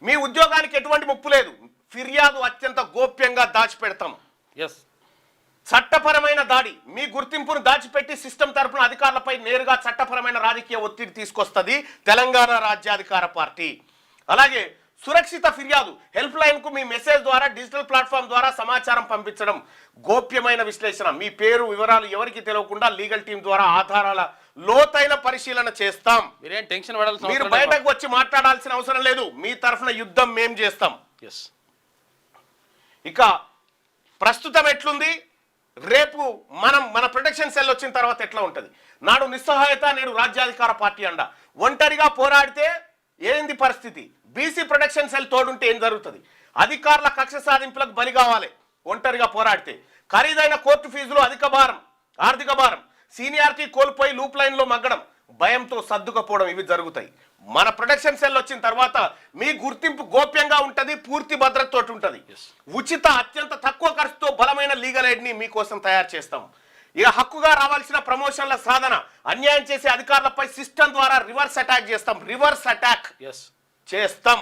మీ ఉద్యోగానికి ఎటువంటి ముప్పు లేదు. ఫిర్యాదు అత్యంత గోప్యంగా దాచిపెడతాం. చట్టపరమైన దాడి, మీ గుర్తింపును దాచిపెట్టి సిస్టమ్ తరపున అధికారులపై నేరుగా చట్టపరమైన రాజకీయ ఒత్తిడి తీసుకొస్తుంది తెలంగాణ రాజ్యాధికార పార్టీ. అలాగే సురక్షిత ఫిర్యాదు హెల్ప్ లైన్ కు మీ మెసేజ్ ద్వారా డిజిటల్ ప్లాట్ఫామ్ ద్వారా సమాచారం పంపించడం, గోప్యమైన విశ్లేషణ, మీ పేరు వివరాలు ఎవరికి తెలియకుండా లీగల్ టీం ద్వారా ఆధారాల లోతైన పరిశీలన చేస్తాం. మీరేం టెన్షన్ పడాల్సిన మీరు బయటకు వచ్చి మాట్లాడాల్సిన అవసరం లేదు. మీ తరఫున యుద్ధం మేం చేస్తాం. ఇక ప్రస్తుతం ఎట్లుంది, రేపు మన ప్రొటెక్షన్ సెల్ వచ్చిన తర్వాత ఎట్లా ఉంటుంది? నాడు నిస్సహాయత, నేడు రాజ్యాధికార పార్టీ అండ. ఒంటరిగా పోరాడితే ఏంది పరిస్థితి? బీసీ ప్రొటెక్షన్ సెల్ తోడుంటే ఏం జరుగుతుంది? అధికారుల కక్ష సాధింపులకు బలి కావాలి ఒంటరిగా పోరాడితే. ఖరీదైన కోర్టు ఫీజులు, అధిక భారం, ఆర్థిక భారం, సీనియారిటీ కోల్పోయి లూప్ లైన్ లో మగ్గడం, భయంతో సర్దుకపోవడం, ఇవి జరుగుతాయి. మన ప్రొటెక్షన్ సెల్ వచ్చిన తర్వాత మీ గుర్తింపు గోప్యంగా ఉంటుంది, పూర్తి భద్రతతో ఉంటుంది. ఉచిత, అత్యంత తక్కువ ఖర్చుతో బలమైన లీగల్ ఎయిడ్ ని మీకోసం తయారు చేస్తాం. ఇక హక్కుగా రావాల్సిన ప్రమోషన్ల సాధన, అన్యాయం చేసే అధికారులపై సిస్టమ్ ద్వారా రివర్స్ అటాక్ చేస్తాం. రివర్స్ అటాక్ చేస్తాం.